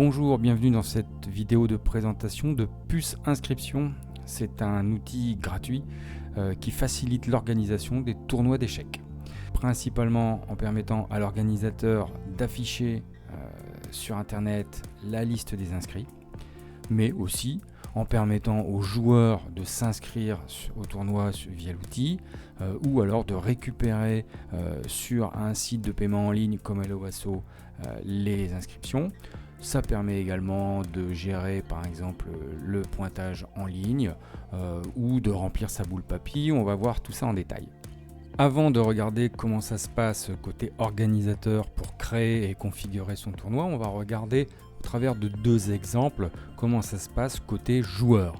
Bonjour, bienvenue dans cette vidéo de présentation de Puce Inscription. C'est un outil gratuit qui facilite l'organisation des tournois d'échecs. Principalement en permettant à l'organisateur d'afficher sur internet la liste des inscrits, mais aussi en permettant aux joueurs de s'inscrire au tournoi via l'outil ou alors de récupérer sur un site de paiement en ligne comme Helloasso les inscriptions. Ça permet également de gérer par exemple le pointage en ligne ou de remplir sa boule papier. On va voir tout ça en détail. Avant de regarder comment ça se passe côté organisateur pour créer et configurer son tournoi, on va regarder au travers de deux exemples comment ça se passe côté joueur.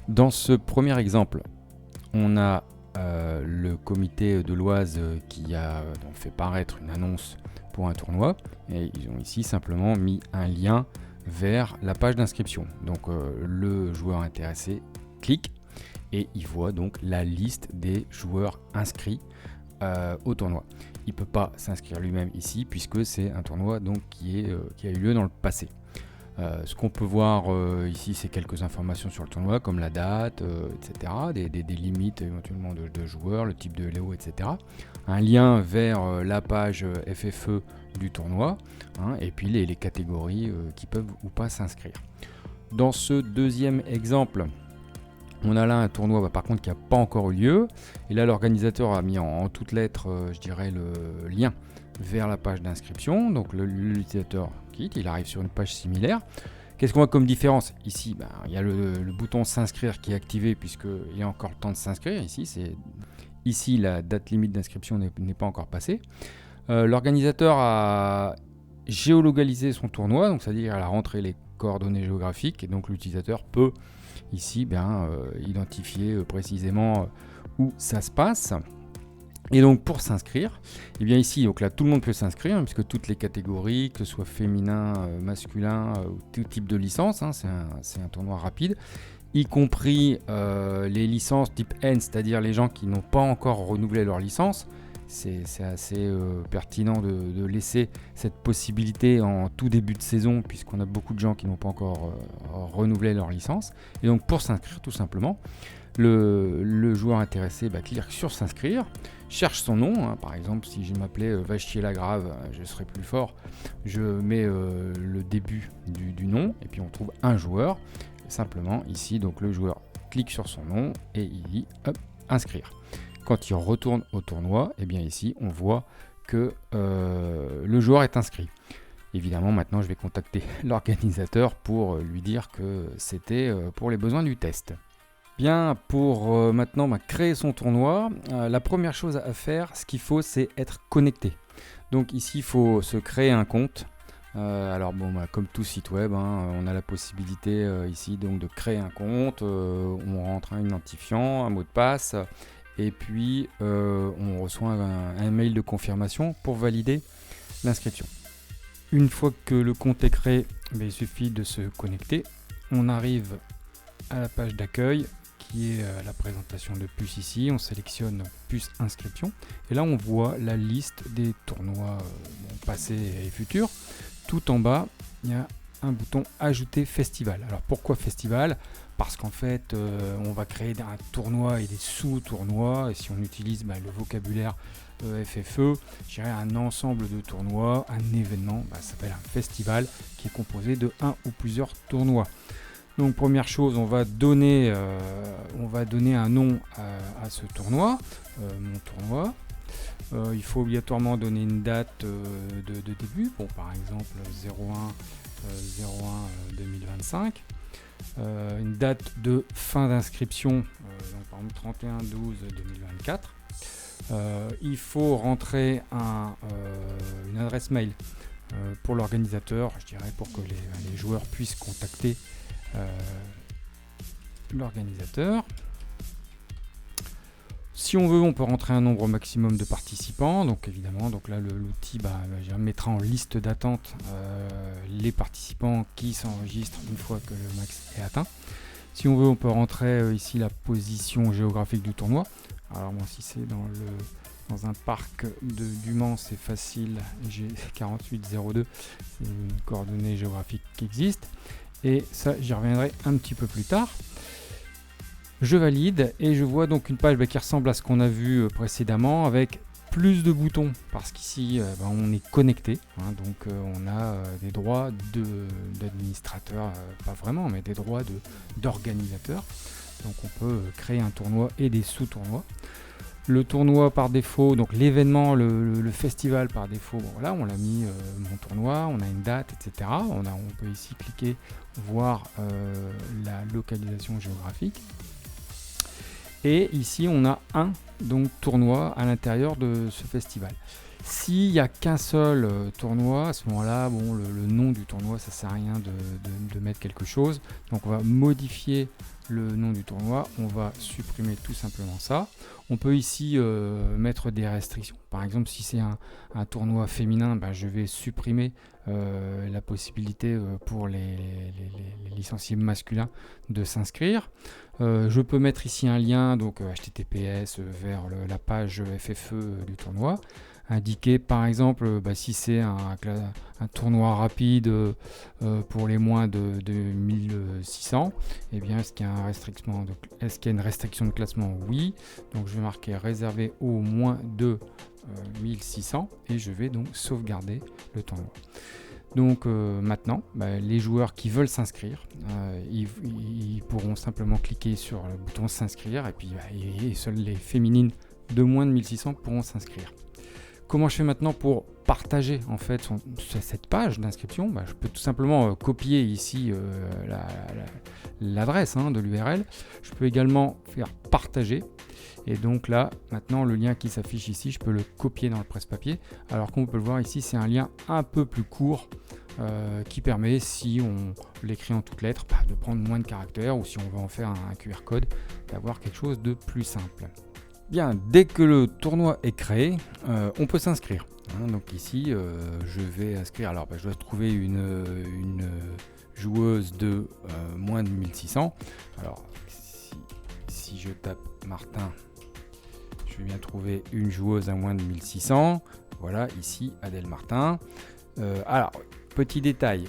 Dans ce premier exemple, on a le comité de l'Oise qui a fait paraître une annonce pour un tournoi et ils ont ici simplement mis un lien vers la page d'inscription. Donc le joueur intéressé clique et il voit donc la liste des joueurs inscrits au tournoi. Il ne peut pas s'inscrire lui-même ici puisque c'est un tournoi donc, qui a eu lieu dans le passé. Ce qu'on peut voir ici, c'est quelques informations sur le tournoi, comme la date, etc., des limites éventuellement de joueurs, le type de Léo, etc. Un lien vers la page FFE du tournoi, et puis les catégories qui peuvent ou pas s'inscrire. Dans ce deuxième exemple, on a là un tournoi par contre qui n'a pas encore eu lieu, et là l'organisateur a mis en toutes lettres, je dirais, le lien vers la page d'inscription. Donc l'utilisateur quitte, il arrive sur une page similaire. Qu'est-ce qu'on voit comme différence? Ici, il y a le bouton s'inscrire qui est activé puisqu'il y a encore le temps de s'inscrire. Ici, la date limite d'inscription n'est pas encore passée. L'organisateur a géolocalisé son tournoi, donc c'est-à-dire elle a rentré les coordonnées géographiques et donc l'utilisateur peut ici identifier précisément où ça se passe. Et donc pour s'inscrire, et bien ici, donc là tout le monde peut s'inscrire, puisque toutes les catégories, que ce soit féminin, masculin, ou tout type de licence, c'est un tournoi rapide, y compris les licences type N, c'est-à-dire les gens qui n'ont pas encore renouvelé leur licence. C'est assez pertinent de laisser cette possibilité en tout début de saison, puisqu'on a beaucoup de gens qui n'ont pas encore renouvelé leur licence. Et donc pour s'inscrire tout simplement, le joueur intéressé clique sur s'inscrire, cherche son nom, par exemple si je m'appelais Vachier Lagrave, je serais plus fort, je mets le début du nom et puis on trouve un joueur, simplement ici donc le joueur clique sur son nom et il dit hop, inscrire. Quand il retourne au tournoi, et bien ici on voit que le joueur est inscrit. Évidemment maintenant je vais contacter l'organisateur pour lui dire que c'était pour les besoins du test. Bien, pour maintenant créer son tournoi, la première chose à faire, ce qu'il faut, c'est être connecté. Donc ici, il faut se créer un compte. Comme tout site web, on a la possibilité ici donc de créer un compte. On rentre un identifiant, un mot de passe, et puis on reçoit un mail de confirmation pour valider l'inscription. Une fois que le compte est créé, il suffit de se connecter. On arrive à la page d'accueil, qui est la présentation de Puce ici. On sélectionne Puce Inscription et là on voit la liste des tournois passés et futurs. Tout en bas il y a un bouton ajouter festival. Alors pourquoi festival? Parce qu'en fait on va créer un tournoi et des sous-tournois, et si on utilise le vocabulaire FFE, je dirais un ensemble de tournois, un événement, ça s'appelle un festival qui est composé de un ou plusieurs tournois. Donc première chose, on va donner un nom à ce tournoi, mon tournoi. Il faut obligatoirement donner une date de début, par exemple 01/01/2025. Une date de fin d'inscription, par exemple 31/12/2024. Il faut rentrer une adresse mail pour l'organisateur, je dirais, pour que les joueurs puissent contacter l'organisateur. Si on veut, on peut rentrer un nombre maximum de participants. Donc évidemment, là l'outil mettra en liste d'attente les participants qui s'enregistrent une fois que le max est atteint. Si on veut, on peut rentrer ici la position géographique du tournoi. Alors moi, si c'est dans dans un parc du Mans, c'est facile. J'ai 4802, c'est une coordonnée géographique qui existe. Et ça, j'y reviendrai un petit peu plus tard. Je valide et je vois donc une page qui ressemble à ce qu'on a vu précédemment avec plus de boutons parce qu'ici on est connecté, hein, donc on a des droits d'administrateur, pas vraiment, mais des droits d'organisateur. Donc on peut créer un tournoi et des sous-tournois. Le tournoi par défaut, donc l'événement, le festival par défaut, bon, voilà, on l'a mis mon tournoi, on a une date, etc. On peut ici cliquer, voir la localisation géographique. Et ici, on a un tournoi à l'intérieur de ce festival. S'il n'y a qu'un seul tournoi, à ce moment-là, bon, le nom du tournoi, ça ne sert à rien de mettre quelque chose. Donc, on va modifier le nom du tournoi. On va supprimer tout simplement ça. On peut ici mettre des restrictions. Par exemple, si c'est un tournoi féminin, je vais supprimer la possibilité pour les licenciés masculins de s'inscrire. Je peux mettre ici un lien, donc HTTPS vers la page FFE du tournoi. Indiquer par exemple si c'est un tournoi rapide pour les moins de 1600, et bien est-ce qu'il y a une restriction de classement? Oui. Donc je vais marquer réservé aux moins de 1600 et je vais donc sauvegarder le tournoi. Donc maintenant, les joueurs qui veulent s'inscrire, ils pourront simplement cliquer sur le bouton s'inscrire et puis et seules les féminines de moins de 1600 pourront s'inscrire. Comment je fais maintenant pour partager en fait cette page d'inscription? Je peux tout simplement copier ici l'adresse de l'URL. Je peux également faire partager. Et donc là, maintenant, le lien qui s'affiche ici, je peux le copier dans le presse-papier. Alors comme on peut le voir ici, c'est un lien un peu plus court qui permet, si on l'écrit en toutes lettres, de prendre moins de caractères, ou si on veut en faire un QR code, d'avoir quelque chose de plus simple. Bien, dès que le tournoi est créé, on peut s'inscrire. Donc ici, je vais inscrire. Alors, je dois trouver une joueuse de moins de 1600. Alors, si je tape Martin, je vais bien trouver une joueuse à moins de 1600. Voilà, ici, Adèle Martin. Alors, petit détail.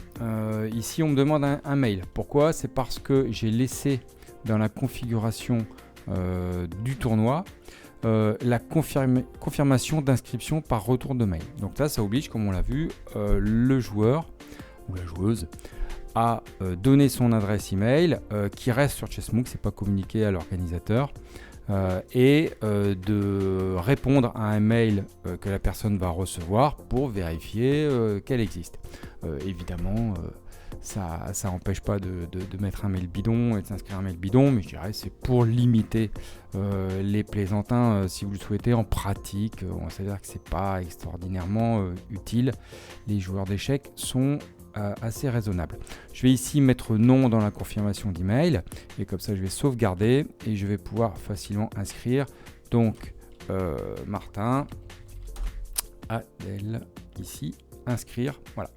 Ici, on me demande un mail. Pourquoi? C'est parce que j'ai laissé dans la configuration du tournoi la confirmation d'inscription par retour de mail. Donc là, ça oblige, comme on l'a vu, le joueur ou la joueuse à donner son adresse email qui reste sur Chessmook, c'est pas communiqué à l'organisateur, et de répondre à un mail que la personne va recevoir pour vérifier qu'elle existe. Évidemment, ça n'empêche pas de mettre un mail bidon et de s'inscrire un mail bidon, mais je dirais c'est pour limiter les plaisantins si vous le souhaitez. En pratique, on va dire que c'est pas extraordinairement utile. Les joueurs d'échecs sont assez raisonnables. Je vais ici mettre non dans la confirmation d'email et comme ça je vais sauvegarder et je vais pouvoir facilement inscrire. Donc Martin, Adèle, ici, inscrire, voilà.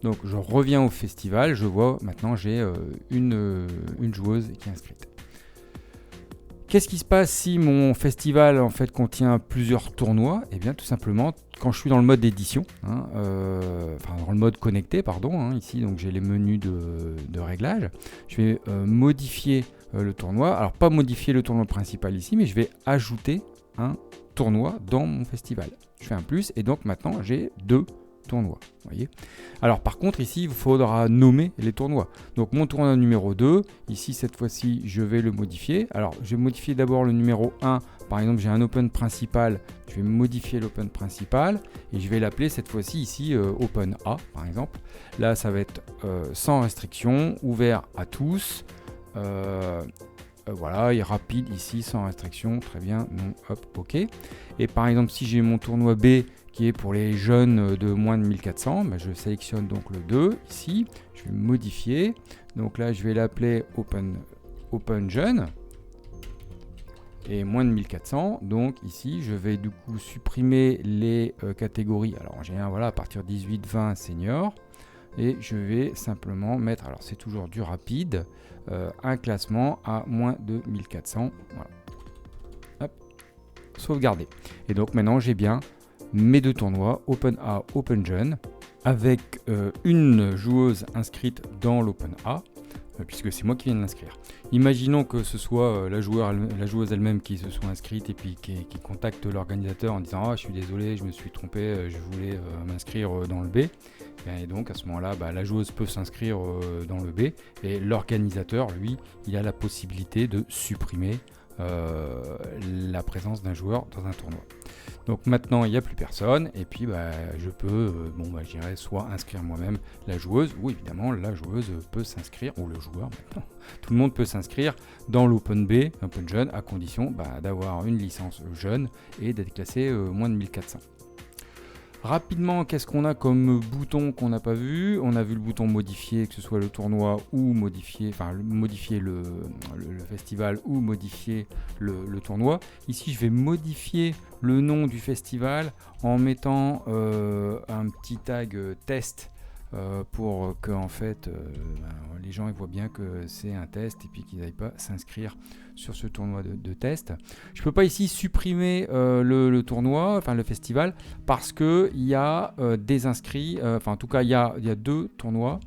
Donc je reviens au festival, je vois maintenant j'ai une joueuse qui est inscrite. Qu'est-ce qui se passe si mon festival en fait contient plusieurs tournois? Eh bien tout simplement quand je suis dans le mode édition, dans le mode connecté, ici donc j'ai les menus de réglage, je vais modifier le tournoi. Alors pas modifier le tournoi principal ici, mais je vais ajouter un tournoi dans mon festival. Je fais un plus et donc maintenant j'ai deux tournoi. Voyez. Alors par contre ici il faudra nommer les tournois. Donc mon tournoi numéro 2, ici cette fois-ci je vais le modifier. Alors je vais modifier d'abord le numéro 1. Par exemple j'ai un open principal, je vais modifier l'open principal et je vais l'appeler cette fois-ci ici open A par exemple. Là ça va être sans restriction, ouvert à tous. Voilà, et rapide ici sans restriction, très bien, non, hop, ok. Et par exemple si j'ai mon tournoi B qui est pour les jeunes de moins de 1400, je sélectionne donc le 2 ici, je vais modifier, donc là je vais l'appeler Open Jeune, et moins de 1400, donc ici je vais du coup supprimer les catégories, alors en général voilà, à partir de 18-20 senior, et je vais simplement mettre, alors c'est toujours du rapide, un classement à moins de 1400, voilà. Hop. sauvegarder. Et donc maintenant j'ai bien mes 2 tournois, Open A, Open Jeune, avec une joueuse inscrite dans l'Open A, puisque c'est moi qui viens de l'inscrire. Imaginons que ce soit la joueuse elle-même qui se soit inscrite et puis qui contacte l'organisateur en disant « Ah, je suis désolé, je me suis trompé, je voulais m'inscrire dans le B ». Et donc à ce moment-là, la joueuse peut s'inscrire dans le B et l'organisateur, lui, il a la possibilité de supprimer la présence d'un joueur dans un tournoi. Donc maintenant il n'y a plus personne et puis je peux je dirais soit inscrire moi-même la joueuse ou évidemment la joueuse peut s'inscrire, ou le joueur maintenant, tout le monde peut s'inscrire dans l'Open B, Open Jeune, à condition d'avoir une licence jeune et d'être classé moins de 1400. Rapidement, qu'est-ce qu'on a comme bouton qu'on n'a pas vu? On a vu le bouton modifier, que ce soit le tournoi ou modifier le festival ou modifier le tournoi. Ici, je vais modifier le nom du festival en mettant un petit tag test pour que en fait les gens ils voient bien que c'est un test et puis qu'ils n'aillent pas s'inscrire sur ce tournoi de test. Je peux pas ici supprimer le tournoi, enfin le festival, parce que il y a des inscrits, en tout cas il y a 2 tournois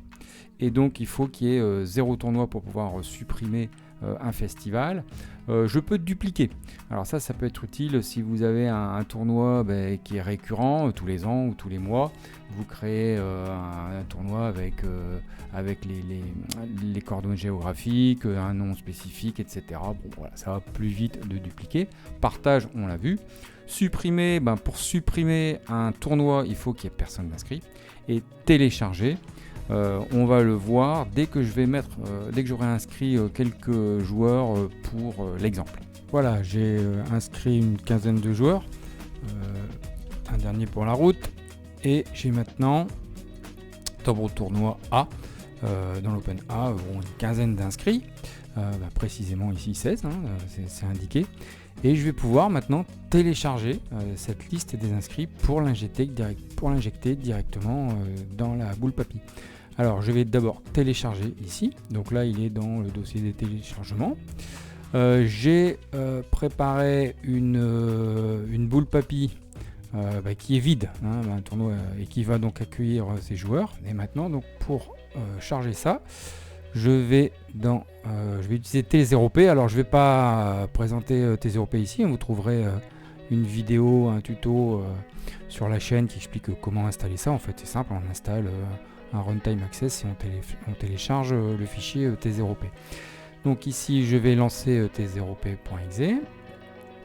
et donc il faut qu'il y ait 0 tournoi pour pouvoir supprimer un festival. Je peux dupliquer. Alors ça peut être utile si vous avez un tournoi qui est récurrent tous les ans ou tous les mois. Vous créez un tournoi avec les coordonnées géographiques, un nom spécifique, etc. Bon, voilà, ça va plus vite de dupliquer. Partage, on l'a vu. Supprimer, pour supprimer un tournoi, il faut qu'il n'y ait personne d'inscrit. Et télécharger, on va le voir dès que j'aurai inscrit quelques joueurs pour l'exemple. Voilà, j'ai inscrit une quinzaine de joueurs, un dernier pour la route, et j'ai maintenant dans mon tournoi A, dans l'Open A, une quinzaine d'inscrits, précisément ici 16, c'est indiqué, et je vais pouvoir maintenant télécharger cette liste des inscrits pour l'injecter directement dans la boule papy. Alors je vais d'abord télécharger ici, donc là il est dans le dossier des téléchargements. J'ai préparé une boule papy qui est vide, un tournoi, et qui va donc accueillir ces joueurs. Et maintenant, donc, pour charger ça, je vais utiliser T0P. Alors je ne vais pas présenter T0P ici, vous trouverez une vidéo, un tuto sur la chaîne qui explique comment installer ça. En fait c'est simple, on installe un runtime access et on télécharge le fichier T0P. Donc ici je vais lancer t0p.exe.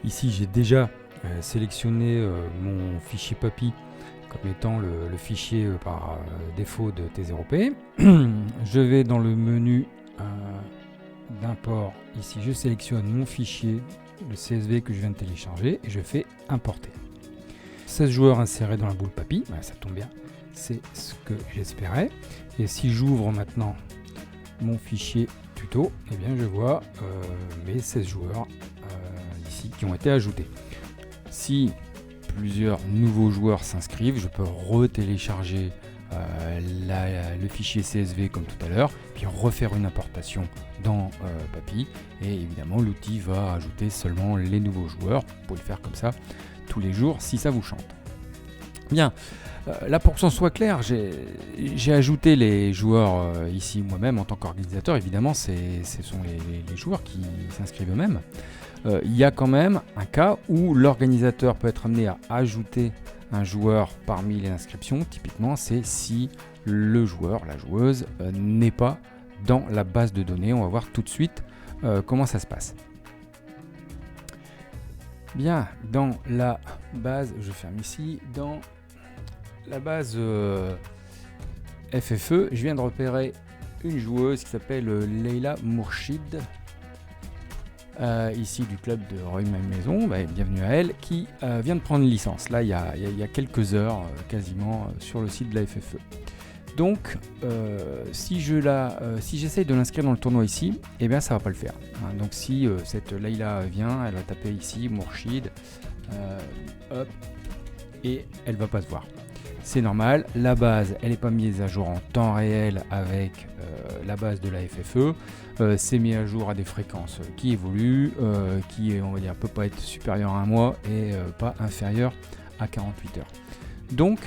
Ici j'ai déjà sélectionné mon fichier papy comme étant le fichier par défaut de T0P. Je vais dans le menu d'import. Ici je sélectionne mon fichier, le CSV que je viens de télécharger, et je fais importer. 16 joueurs insérés dans la boule papy, ça tombe bien, c'est ce que j'espérais. Et si j'ouvre maintenant mon fichier tuto, eh bien je vois mes 16 joueurs ici qui ont été ajoutés. Si plusieurs nouveaux joueurs s'inscrivent, je peux retélécharger le fichier CSV comme tout à l'heure, puis refaire une importation dans Papy, et évidemment l'outil va ajouter seulement les nouveaux joueurs. Vous pouvez le faire comme ça tous les jours si ça vous chante. Bien, là pour que ça soit clair, j'ai ajouté les joueurs ici moi-même en tant qu'organisateur. Évidemment ce sont les joueurs qui s'inscrivent eux-mêmes. Il y a quand même un cas où l'organisateur peut être amené à ajouter un joueur parmi les inscriptions. Typiquement, c'est si le joueur, la joueuse, n'est pas dans la base de données. On va voir tout de suite comment ça se passe. Bien, dans la base, je ferme ici, dans la base FFE, je viens de repérer une joueuse qui s'appelle Leila Mourchid. Ici du club de Roy Maison, bienvenue à elle, qui vient de prendre une licence là il y a quelques heures quasiment sur le site de la FFE. Donc si j'essaye de l'inscrire dans le tournoi ici, eh bien ça va pas le faire, donc si cette Leila vient, elle va taper ici Mourchid, hop, et elle va pas se voir. c'est normal, la base elle n'est pas mise à jour en temps réel avec la base de la FFE, c'est mis à jour à des fréquences qui évoluent, qui on va dire peut pas être supérieure à un mois et pas inférieure à 48 heures. Donc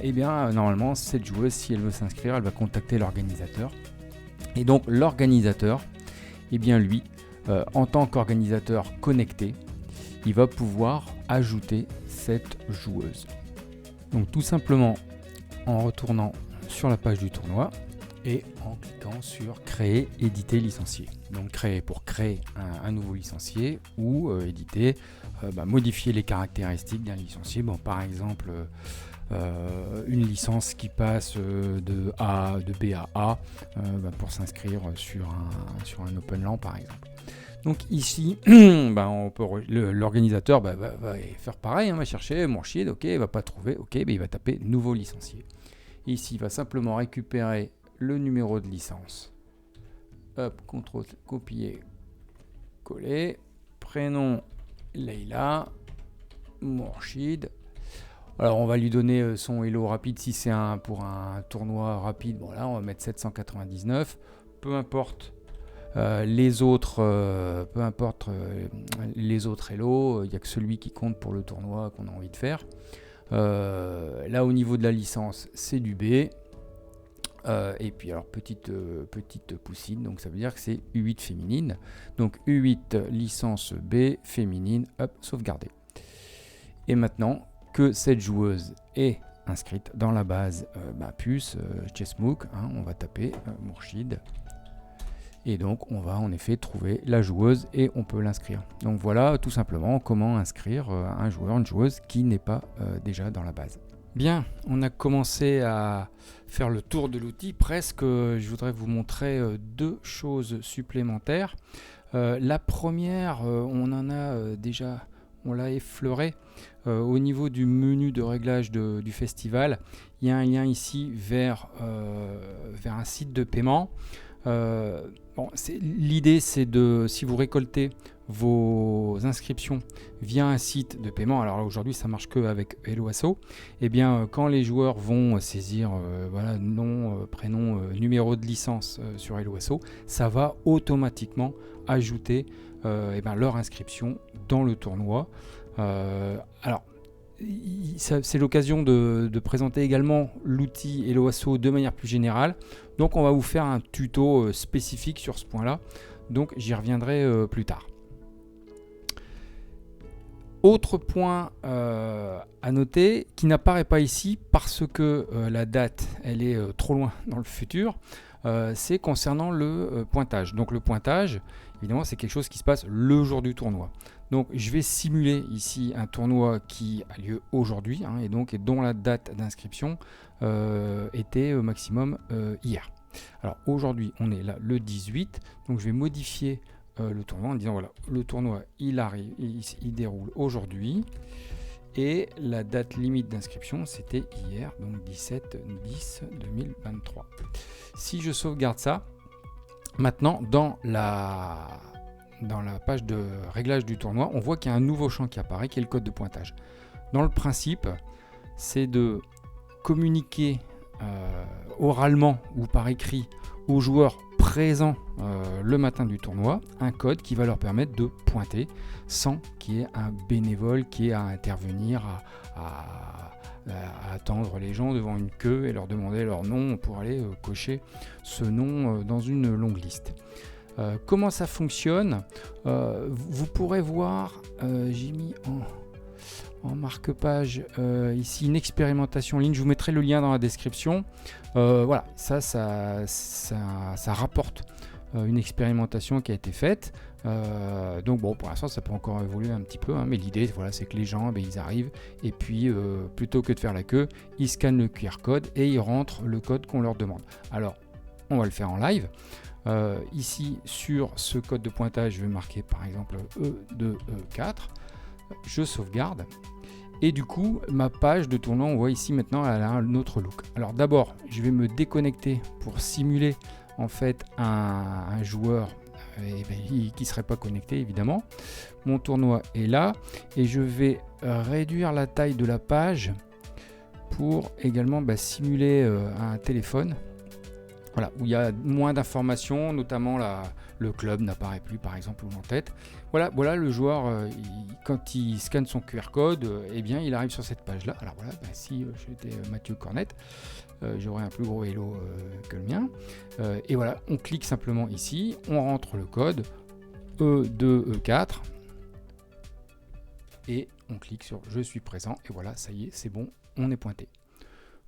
eh bien normalement cette joueuse, si elle veut s'inscrire, elle va contacter l'organisateur, et donc l'organisateur, eh bien lui, en tant qu'organisateur connecté, il va pouvoir ajouter cette joueuse. Donc tout simplement en retournant sur la page du tournoi et en cliquant sur créer, éditer, licencier. Donc créer pour créer un nouveau licencié, ou éditer, modifier les caractéristiques d'un licencié. Bon, par exemple une licence qui passe de B à A pour s'inscrire sur un Open LAN par exemple. Donc ici, l'organisateur va faire pareil, va chercher Mourchid, ok, il va pas trouver, ok, il va taper nouveau licencié. Et ici, il va simplement récupérer le numéro de licence. Hop, CTRL, copier, coller, prénom Leïla, Mourchid. Alors on va lui donner son Hello rapide si c'est pour un tournoi rapide. Bon là, on va mettre 799, peu importe. Les autres Hello, il n'y a que celui qui compte pour le tournoi qu'on a envie de faire. Là au niveau de la licence, c'est du B. Et puis alors petite poussine, donc ça veut dire que c'est U8 féminine. Donc U8 licence B féminine, hop, sauvegardé. Et maintenant que cette joueuse est inscrite dans la base puce Chessmook, on va taper Mourchid. Et donc on va en effet trouver la joueuse et on peut l'inscrire. Donc voilà tout simplement comment inscrire un joueur, une joueuse qui n'est pas déjà dans la base. Bien, on a commencé à faire le tour de l'outil presque. Je voudrais vous montrer deux choses supplémentaires. La première, on l'a effleuré. Au niveau du menu de réglage du festival, il y a un lien ici vers un site de paiement. L'idée c'est si vous récoltez vos inscriptions via un site de paiement, alors aujourd'hui ça marche que avec Helloasso, et bien quand les joueurs vont saisir nom, prénom, numéro de licence sur Helloasso, ça va automatiquement ajouter leur inscription dans le tournoi. Alors c'est l'occasion de présenter également l'outil Helloasso de manière plus générale. Donc on va vous faire un tuto spécifique sur ce point-là. Donc j'y reviendrai plus tard. Autre point à noter qui n'apparaît pas ici parce que la date elle est trop loin dans le futur, c'est concernant le pointage. Donc le pointage, évidemment, c'est quelque chose qui se passe le jour du tournoi. Donc je vais simuler ici un tournoi qui a lieu aujourd'hui et dont la date d'inscription était au maximum hier. Alors aujourd'hui on est là le 18, donc je vais modifier le tournoi en disant voilà, le tournoi il déroule aujourd'hui et la date limite d'inscription c'était hier, donc 17/10/2023. Si je sauvegarde ça, maintenant dans la page de réglage du tournoi, on voit qu'il y a un nouveau champ qui apparaît, qui est le code de pointage. Dans le principe, c'est de communiquer oralement ou par écrit aux joueurs présents le matin du tournoi un code qui va leur permettre de pointer sans qu'il y ait un bénévole qui ait à intervenir, à attendre les gens devant une queue et leur demander leur nom pour aller cocher ce nom dans une longue liste. Comment ça fonctionne? Vous pourrez voir, j'ai mis en marque-page ici une expérimentation en ligne, je vous mettrai le lien dans la description. Voilà, ça rapporte une expérimentation qui a été faite. Donc bon, pour l'instant ça peut encore évoluer un petit peu, mais l'idée voilà, c'est que les gens ils arrivent et puis plutôt que de faire la queue, ils scannent le QR code et ils rentrent le code qu'on leur demande. Alors on va le faire en live. Ici sur ce code de pointage, je vais marquer par exemple E2, E4, je sauvegarde et du coup ma page de tournoi, on voit ici maintenant elle a un autre look. Alors d'abord je vais me déconnecter pour simuler en fait un joueur qui ne serait pas connecté évidemment. Mon tournoi est là et je vais réduire la taille de la page pour également simuler un téléphone. Voilà, où il y a moins d'informations, notamment le club n'apparaît plus par exemple ou en tête. Voilà le joueur, quand il scanne son QR code, il arrive sur cette page là. Alors voilà, si j'étais Mathieu Cornette, j'aurais un plus gros vélo que le mien. Et voilà, on clique simplement ici, on rentre le code E2, E4 et on clique sur je suis présent et voilà, ça y est, c'est bon, on est pointé.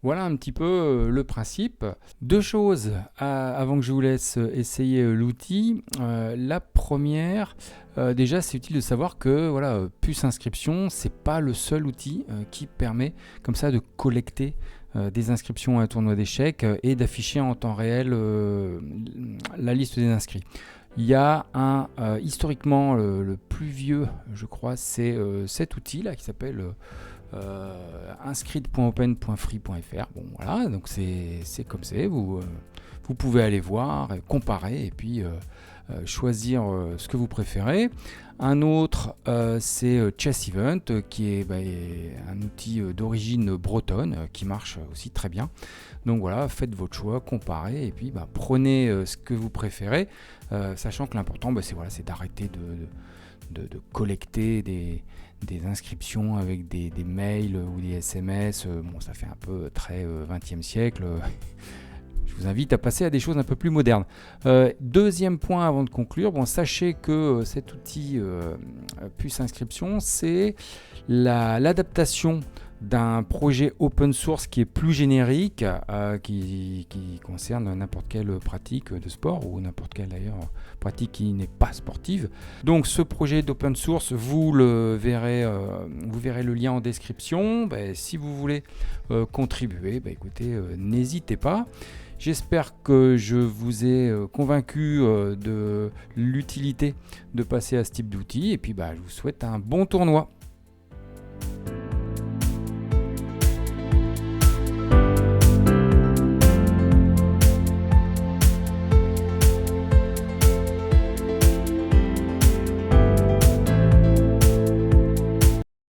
Voilà un petit peu le principe. Deux choses avant que je vous laisse essayer l'outil. La première, déjà c'est utile de savoir que Puce Inscription, c'est pas le seul outil qui permet comme ça de collecter des inscriptions à un tournoi d'échecs et d'afficher en temps réel la liste des inscrits. Il y a historiquement le plus vieux, je crois, c'est cet outil là qui s'appelle inscrite.open.free.fr. Bon voilà, donc c'est comme c'est, vous pouvez aller voir, comparer et puis choisir ce que vous préférez. Un autre c'est Chess Event qui est un outil d'origine bretonne qui marche aussi très bien. Donc voilà, faites votre choix, comparez et puis prenez ce que vous préférez, sachant que l'important c'est d'arrêter de collecter des inscriptions avec des mails ou des SMS. Ça fait un peu très 20e siècle. Je vous invite à passer à des choses un peu plus modernes. Deuxième point avant de conclure, sachez que cet outil Puce Inscription, c'est l'adaptation d'un projet open source qui est plus générique, qui concerne n'importe quelle pratique de sport ou n'importe quelle d'ailleurs pratique qui n'est pas sportive. Donc ce projet d'open source, vous verrez le lien en description. Si vous voulez contribuer, écoutez, n'hésitez pas. J'espère que je vous ai convaincu de l'utilité de passer à ce type d'outil et puis je vous souhaite un bon tournoi.